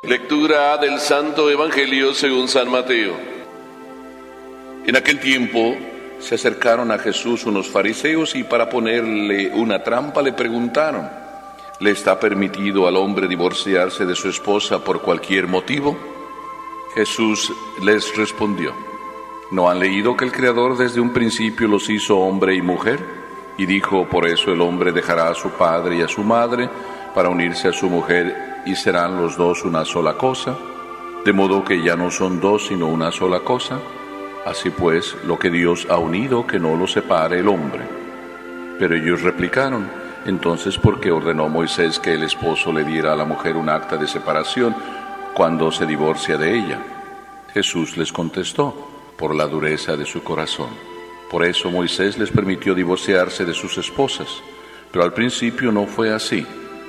Lectura del Santo Evangelio según San Mateo. En aquel tiempo se acercaron a Jesús unos fariseos y para ponerle una trampa le preguntaron: ¿le está permitido al hombre divorciarse de su esposa por cualquier motivo? Jesús les respondió: ¿no han leído que el Creador desde un principio los hizo hombre y mujer? Y dijo: por eso el hombre dejará a su padre y a su madre para unirse a su mujer, y serán los dos una sola cosa, de modo que ya no son dos sino una sola cosa. Así pues, lo que Dios ha unido, que no lo separe el hombre. Pero ellos replicaron: entonces, ¿por qué ordenó Moisés que el esposo le diera a la mujer un acta de separación cuando se divorcia de ella? Jesús les contestó: por la dureza de su corazón. Por eso Moisés les permitió divorciarse de sus esposas, pero al principio no fue así.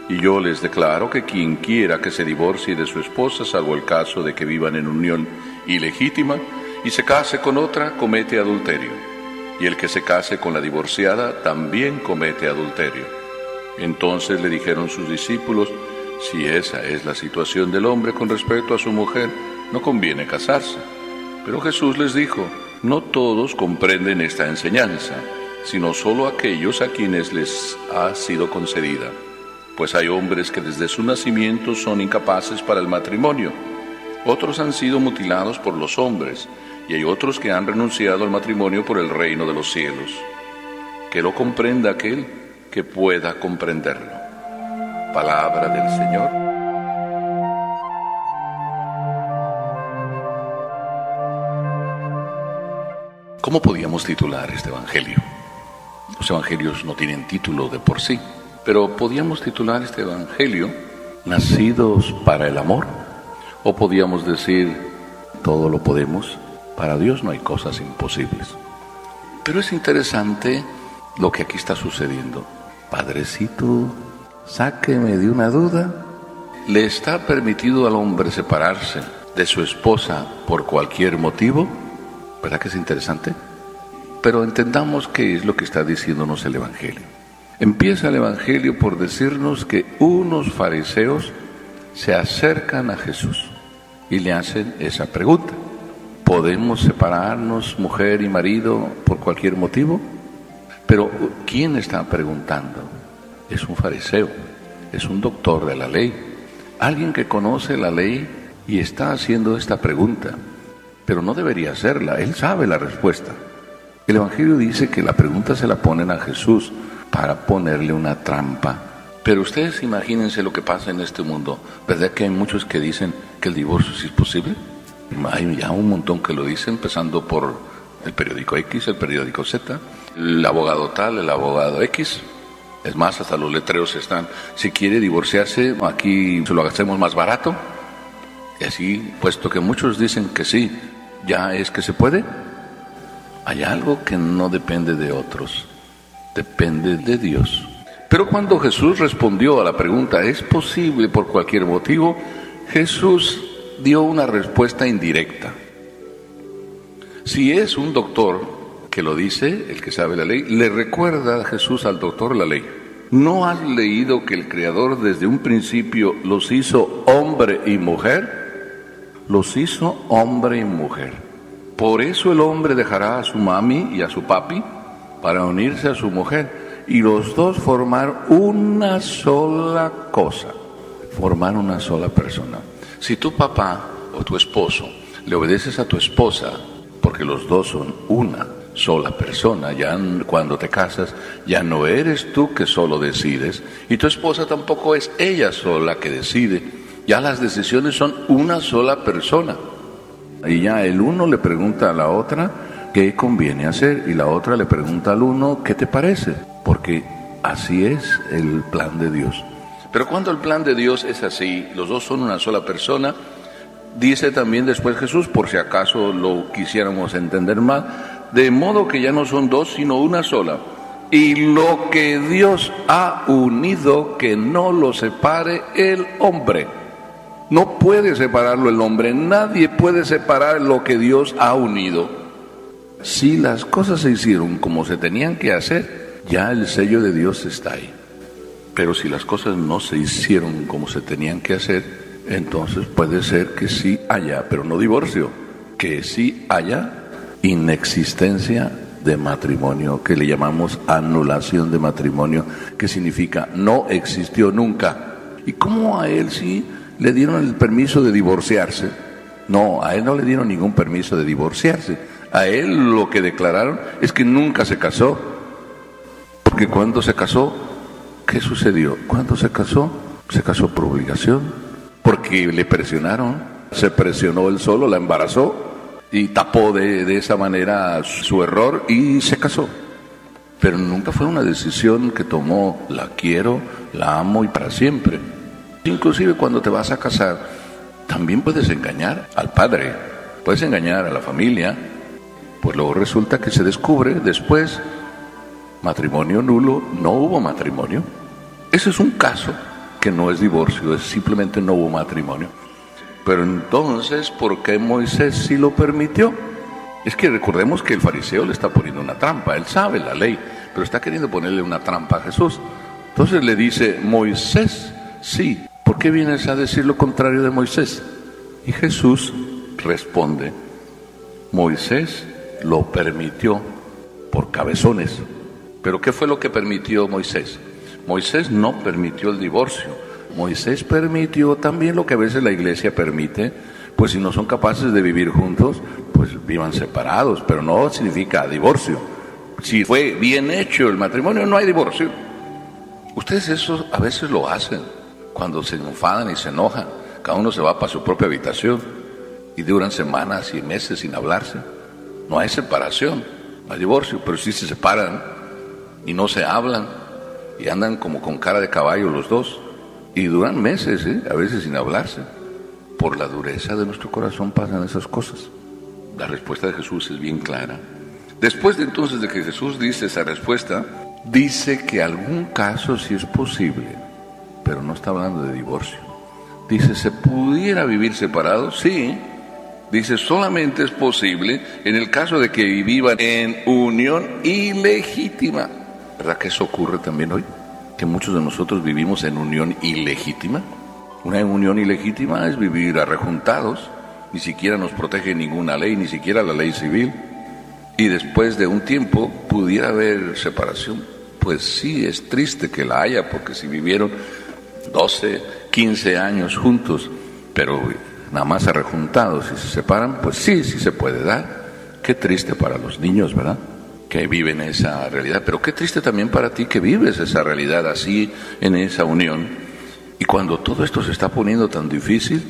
Y yo les declaro que quien quiera que se divorcie de su esposa, salvo el caso de que vivan en unión ilegítima, y se case con otra, comete adulterio. Y el que se case con la divorciada también comete adulterio. Entonces le dijeron sus discípulos: si esa es la situación del hombre con respecto a su mujer, no conviene casarse. Pero Jesús les dijo: no todos comprenden esta enseñanza, sino solo aquellos a quienes les ha sido concedida. Pues hay hombres que desde su nacimiento son incapaces para el matrimonio. Otros han sido mutilados por los hombres, y hay otros que han renunciado al matrimonio por el reino de los cielos. Que lo comprenda aquel que pueda comprenderlo. Palabra del Señor. ¿Cómo podíamos titular este Evangelio? Los Evangelios no tienen título de por sí, pero podíamos titular este Evangelio Nacidos para el amor, o podíamos decir todo lo podemos, para Dios no hay cosas imposibles. Pero es interesante lo que aquí está sucediendo. Padrecito, sáqueme de una duda. ¿Le está permitido al hombre separarse de su esposa por cualquier motivo? ¿Verdad que es interesante? Pero entendamos qué es lo que está diciéndonos el Evangelio. Empieza el Evangelio por decirnos que unos fariseos se acercan a Jesús y le hacen esa pregunta: ¿podemos separarnos, mujer y marido, por cualquier motivo? Pero ¿quién está preguntando? Es un fariseo, es un doctor de la ley, alguien que conoce la ley y está haciendo esta pregunta, pero no debería hacerla, él sabe la respuesta. El Evangelio dice que la pregunta se la ponen a Jesús para ponerle una trampa. Pero ustedes imagínense lo que pasa en este mundo. ¿Verdad que hay muchos que dicen que el divorcio sí es posible? Hay ya un montón que lo dicen, empezando por el periódico X, el periódico Z, el abogado tal, el abogado X. Es más, hasta los letreros están: si quiere divorciarse, aquí se lo hacemos más barato. Y así, puesto que muchos dicen que sí, ¿ya es que se puede? Hay algo que no depende de otros, depende de Dios. Pero cuando Jesús respondió a la pregunta ¿es posible por cualquier motivo?, Jesús dio una respuesta indirecta. Si es un doctor que lo dice, el que sabe la ley, le recuerda a Jesús al doctor la ley: ¿no has leído que el Creador desde un principio los hizo hombre y mujer? Los hizo hombre y mujer. Por eso el hombre dejará a su mami y a su papi para unirse a su mujer, y los dos formar una sola cosa, formar una sola persona. Si tu papá o tu esposo le obedeces a tu esposa, porque los dos son una sola persona, ya cuando te casas ya no eres tú que solo decides, y tu esposa tampoco es ella sola que decide, ya las decisiones son una sola persona. Y ya el uno le pregunta a la otra qué conviene hacer, y la otra le pregunta al uno qué te parece, porque así es el plan de Dios. Pero cuando el plan de Dios es así, los dos son una sola persona, dice también después Jesús, por si acaso lo quisiéramos entender mal, de modo que ya no son dos sino una sola. Y lo que Dios ha unido, que no lo separe el hombre. No puede separarlo el hombre, nadie puede separar lo que Dios ha unido. Si las cosas se hicieron como se tenían que hacer, ya el sello de Dios está ahí. Pero si las cosas no se hicieron como se tenían que hacer, entonces puede ser que sí haya, pero no divorcio, que sí haya inexistencia de matrimonio, que le llamamos anulación de matrimonio, que significa no existió nunca. ¿Y cómo a él sí le dieron el permiso de divorciarse? No, a él no le dieron ningún permiso de divorciarse. A él lo que declararon es que nunca se casó. Porque cuando se casó, ¿qué sucedió? Cuando se casó por obligación, porque le presionaron, se presionó él solo, la embarazó y tapó de esa manera su error y se casó. Pero nunca fue una decisión que tomó, la quiero, la amo y para siempre. Inclusive cuando te vas a casar, también puedes engañar al padre, puedes engañar a la familia, pues luego resulta que se descubre después, matrimonio nulo, no hubo matrimonio. Ese es un caso que no es divorcio, es simplemente no hubo matrimonio. Pero entonces, ¿por qué Moisés sí lo permitió? Es que recordemos que el fariseo le está poniendo una trampa, él sabe la ley, pero está queriendo ponerle una trampa a Jesús. Entonces le dice, Moisés, sí, ¿por qué vienes a decir lo contrario de Moisés? Y Jesús responde, Moisés lo permitió por cabezones. ¿Pero qué fue lo que permitió Moisés? Moisés no permitió el divorcio. Moisés permitió también lo que a veces la iglesia permite, pues si no son capaces de vivir juntos, pues vivan separados, pero no significa divorcio. Si fue bien hecho el matrimonio, no hay divorcio. Ustedes eso a veces lo hacen, cuando se enfadan y se enojan, cada uno se va para su propia habitación y duran semanas y meses sin hablarse. No hay separación, no hay divorcio, pero sí se separan y no se hablan y andan como con cara de caballo los dos. Y duran meses, a veces sin hablarse. Por la dureza de nuestro corazón pasan esas cosas. La respuesta de Jesús es bien clara. Después de entonces de que Jesús dice esa respuesta, dice que algún caso sí es posible, pero no está hablando de divorcio. Dice, ¿se pudiera vivir separados? Sí. Dice, solamente es posible en el caso de que vivan en unión ilegítima. ¿Verdad que eso ocurre también hoy? Que muchos de nosotros vivimos en unión ilegítima. Una unión ilegítima es vivir arrejuntados, ni siquiera nos protege ninguna ley, ni siquiera la ley civil. Y después de un tiempo pudiera haber separación. Pues sí, es triste que la haya, porque si vivieron 12, 15 años juntos, pero nada más arrejuntados y se separan, pues sí se puede dar. Qué triste para los niños, ¿verdad?, que viven esa realidad, pero qué triste también para ti que vives esa realidad así, en esa unión. Y cuando todo esto se está poniendo tan difícil,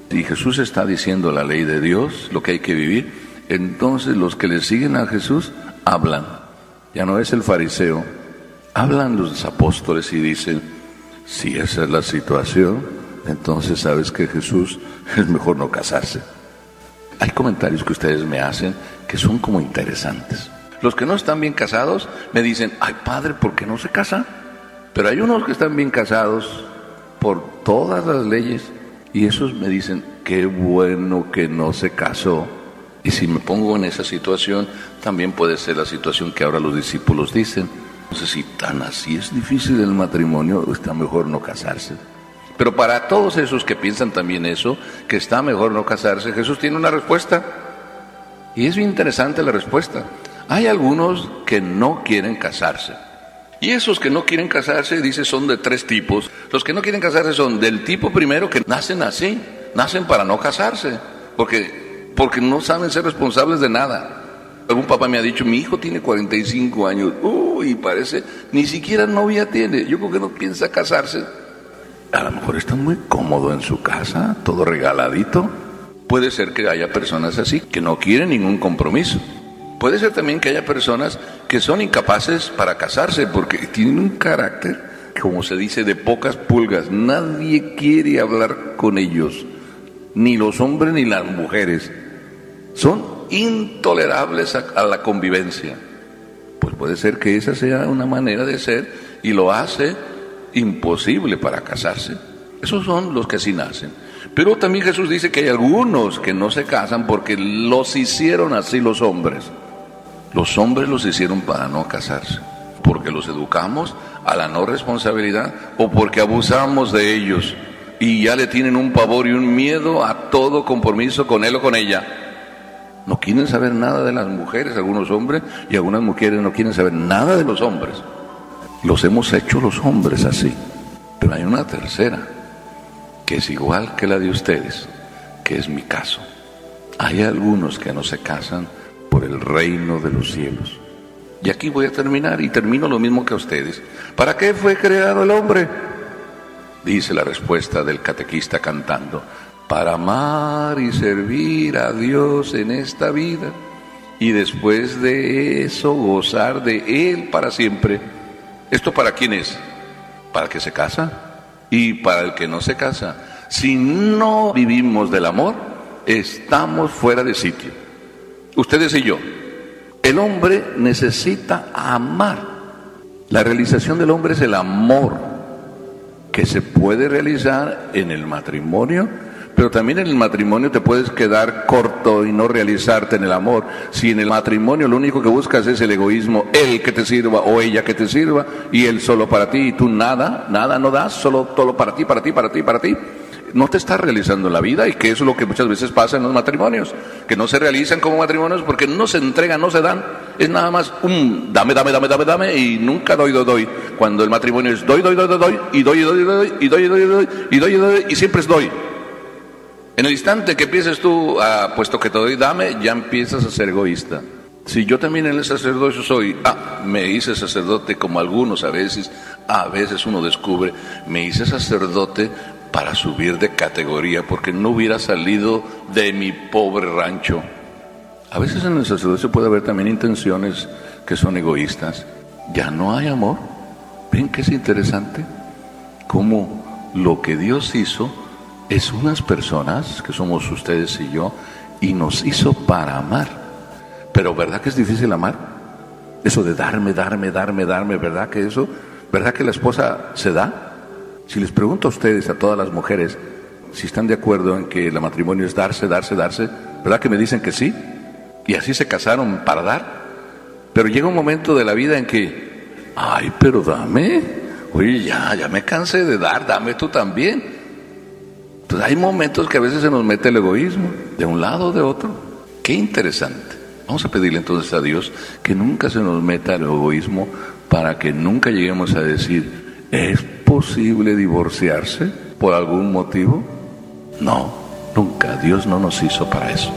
y Jesús está diciendo la ley de Dios, lo que hay que vivir, entonces los que le siguen a Jesús hablan. Ya no es el fariseo, hablan los apóstoles y dicen, si esa es la situación, entonces sabes que Jesús es mejor no casarse. Hay comentarios que ustedes me hacen que son como interesantes. Los que no están bien casados me dicen, ay padre, ¿por qué no se casa? Pero hay unos que están bien casados por todas las leyes y esos me dicen, qué bueno que no se casó. Y si me pongo en esa situación, también puede ser la situación que ahora los discípulos dicen. Entonces, si tan así es difícil el matrimonio, está mejor no casarse. Pero para todos esos que piensan también eso, que está mejor no casarse, Jesús tiene una respuesta. Y es bien interesante la respuesta. Hay algunos que no quieren casarse. Y esos que no quieren casarse, dice, son de tres tipos. Los que no quieren casarse son del tipo primero que nacen así, nacen para no casarse, porque no saben ser responsables de nada. Algún papá me ha dicho, mi hijo tiene 45 años, y parece, ni siquiera novia tiene, yo creo que no piensa casarse. A lo mejor está muy cómodo en su casa, todo regaladito. Puede ser que haya personas así, que no quieren ningún compromiso. Puede ser también que haya personas que son incapaces para casarse porque tienen un carácter, como se dice, de pocas pulgas. Nadie quiere hablar con ellos, ni los hombres ni las mujeres. Son intolerables a la convivencia. Pues puede ser que esa sea una manera de ser y lo hace imposible para casarse. Esos son los que así nacen. Pero también Jesús dice que hay algunos que no se casan porque los hicieron así los hombres. Los hombres los hicieron para no casarse, porque los educamos a la no responsabilidad o porque abusamos de ellos. y ya le tienen un pavor y un miedo a todo compromiso con él o con ella. No quieren saber nada de las mujeres, algunos hombres, y algunas mujeres no quieren saber nada de los hombres. Los hemos hecho los hombres así. Pero hay una tercera, que es igual que la de ustedes, que es mi caso. Hay algunos que no se casan por el reino de los cielos. Y aquí voy a terminar, y termino lo mismo que a ustedes. ¿Para qué fue creado el hombre? Dice la respuesta del catequista cantando: para amar y servir a Dios en esta vida, y después de eso gozar de Él para siempre. ¿Esto para quién es? Para el que se casa y para el que no se casa. Si no vivimos del amor, estamos fuera de sitio. Ustedes y yo. El hombre necesita amar. La realización del hombre es el amor, que se puede realizar en el matrimonio, pero también en el matrimonio te puedes quedar corto y no realizarte en el amor. Si en el matrimonio lo único que buscas es el egoísmo, él que te sirva o ella que te sirva, y él solo para ti, y tú nada no das, solo todo para ti, no te estás realizando en la vida, y que eso es lo que muchas veces pasa en los matrimonios, que no se realizan como matrimonios porque no se entregan, no se dan, es nada más un dame, y nunca doy, cuando el matrimonio es doy, y siempre es doy. En el instante que empieces tú a, puesto que te doy, dame, ya empiezas a ser egoísta. Si yo también en el sacerdocio soy, me hice sacerdote como algunos a veces uno descubre, me hice sacerdote para subir de categoría, porque no hubiera salido de mi pobre rancho. A veces en el sacerdocio puede haber también intenciones que son egoístas. Ya no hay amor. ¿Ven que es interesante? Cómo lo que Dios hizo es unas personas, que somos ustedes y yo, y nos hizo para amar. Pero ¿verdad que es difícil amar? Eso de darme, ¿verdad que eso? ¿Verdad que la esposa se da? Si les pregunto a ustedes, a todas las mujeres, si están de acuerdo en que el matrimonio es darse, ¿verdad que me dicen que sí? Y así se casaron para dar. Pero llega un momento de la vida en que, pero dame, oye, ya me cansé de dar, dame tú también. Entonces hay momentos que a veces se nos mete el egoísmo, de un lado o de otro. Qué interesante. Vamos a pedirle entonces a Dios que nunca se nos meta el egoísmo, para que nunca lleguemos a decir, ¿es posible divorciarse por algún motivo? No, nunca. Dios no nos hizo para eso.